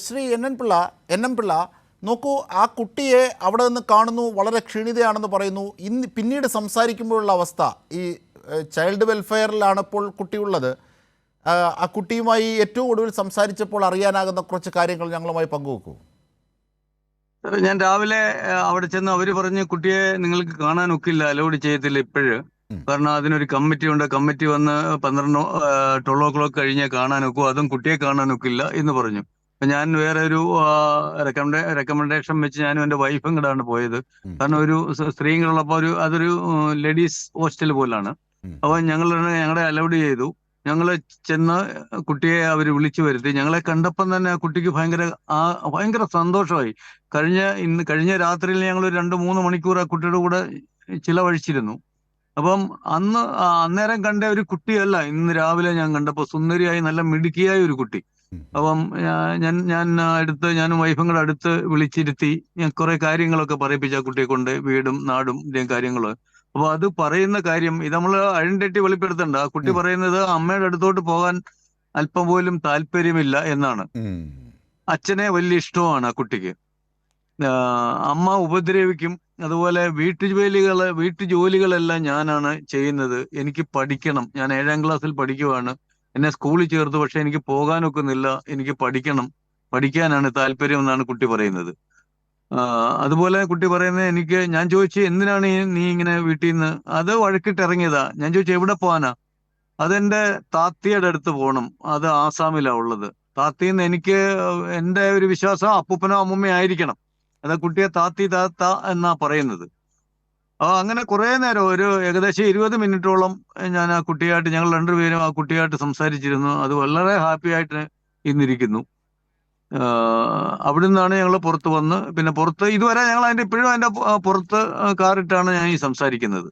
Shri N M Pillai നോക്കൂ, ആ കുട്ടിയെ അവിടെ നിന്ന് കാണുന്നു, വളരെ ക്ഷീണിതയാണെന്ന് പറയുന്നു. പിന്നീട് സംസാരിക്കുമ്പോഴുള്ള അവസ്ഥ, ഈ ചൈൽഡ് വെൽഫെയറിലാണ് ഇപ്പോൾ കുട്ടിയുള്ളത്. ആ കുട്ടിയുമായി ഏറ്റവും ഒടുവിൽ സംസാരിച്ചപ്പോൾ അറിയാനാകുന്ന കുറച്ച് കാര്യങ്ങൾ ഞങ്ങളുമായി പങ്കുവെക്കൂ. ഞാൻ രാവിലെ അവിടെ ചെന്ന് അവര് പറഞ്ഞ് കുട്ടിയെ നിങ്ങൾക്ക് കാണാൻ ഒക്കില്ല, അലൗഡ് ചെയ്യത്തില്ല ഇപ്പോഴ്. കാരണം അതിനൊരു കമ്മിറ്റി ഉണ്ട്, കമ്മിറ്റി വന്ന് 12 കഴിഞ്ഞേ കാണാൻ ഒക്കൂ, അതും കുട്ടിയെ കാണാൻ ഒക്കില്ല എന്ന് പറഞ്ഞു. അപ്പൊ ഞാൻ വേറെ ഒരു റെക്കമെൻഡേഷൻ വെച്ച് ഞാനും എന്റെ വൈഫും കൂടെയാണ് പോയത്. കാരണം ഒരു സ്ത്രീകളുള്ളപ്പോ അതൊരു ലേഡീസ് ഹോസ്റ്റൽ പോലാണ്. അപ്പൊ ഞങ്ങളെ അലൗഡ് ചെയ്തു. ഞങ്ങള് ചെന്ന് കുട്ടിയെ അവര് വിളിച്ചു വരുത്തി. ഞങ്ങളെ കണ്ടപ്പം തന്നെ ആ കുട്ടിക്ക് ഭയങ്കര സന്തോഷമായി. കഴിഞ്ഞ രാത്രിയിൽ ഞങ്ങൾ 2-3 മണിക്കൂർ ആ കുട്ടിയുടെ കൂടെ ചിലവഴിച്ചിരുന്നു. അപ്പം അന്നേരം കണ്ട ഒരു കുട്ടിയല്ല ഇന്ന് രാവിലെ ഞാൻ കണ്ടപ്പോ. സുന്ദരിയായി നല്ല മിടുക്കിയായ ഒരു കുട്ടി. അപ്പം ഞാനും വൈഫും കൂടെ അടുത്ത് വിളിച്ചിരുത്തി ഞാൻ കുറെ കാര്യങ്ങളൊക്കെ പറയിപ്പിച്ച ആ കുട്ടിയെ കൊണ്ട്, വീടും നാടും ഇതേം കാര്യങ്ങള്. അപ്പൊ അത് പറയുന്ന കാര്യം ഇത് നമ്മള് ഐഡന്റിറ്റി വെളിപ്പെടുത്തണ്ട. ആ കുട്ടി പറയുന്നത് അമ്മയുടെ അടുത്തോട്ട് പോകാൻ അല്പം പോലും താല്പര്യമില്ല എന്നാണ്. അച്ഛനെ വലിയ ഇഷ്ടമാണ് ആ കുട്ടിക്ക്. അമ്മ ഉപദ്രവിക്കും. അതുപോലെ വീട്ടുജോലികളെല്ലാം ഞാനാണ് ചെയ്യുന്നത്. എനിക്ക് പഠിക്കണം. ഞാൻ 7ാം ക്ലാസ്സിൽ പഠിക്കുവാണ്. എന്നെ സ്കൂളിൽ ചേർത്തു, പക്ഷെ എനിക്ക് പോകാനൊക്കുന്നില്ല. എനിക്ക് പഠിക്കാനാണ് താല്പര്യം എന്നാണ് കുട്ടി പറയുന്നത്. അതുപോലെ കുട്ടി പറയുന്നത്, ഞാൻ ചോദിച്ചു എന്തിനാണ് നീ ഇങ്ങനെ വീട്ടിൽ നിന്ന്? അത് വഴക്കിട്ട് ഇറങ്ങിയതാ. ഞാൻ ചോദിച്ചു എവിടെ പോകാനാ? അതെന്റെ താത്തിയുടെ അടുത്ത് പോകണം, അത് ആസാമിലാ ഉള്ളത്. താത്തിന്ന് എന്റെ ഒരു വിശ്വാസം അപ്പൂപ്പനോ അമ്മൂമ്മയോ ആയിരിക്കണം. അത് കുട്ടിയെ താത്ത എന്നാ പറയുന്നത്. അങ്ങനെ കുറെ നേരം, ഒരു ഏകദേശം 20 മിനിറ്റോളം ഞങ്ങൾ രണ്ടുപേരും ആ കുട്ടിയായിട്ട് സംസാരിച്ചിരുന്നു. അത് വളരെ ഹാപ്പി ആയിട്ട് ഇന്നിരിക്കുന്നു. അവിടെ നിന്നാണ് ഞങ്ങൾ പുറത്ത് വന്ന്, പിന്നെ പുറത്ത് ഇതുവരെ ഞങ്ങൾ ഇപ്പോഴും അതിന്റെ പുറത്ത് കാറിട്ടാണ് ഞാൻ ഈ സംസാരിക്കുന്നത്.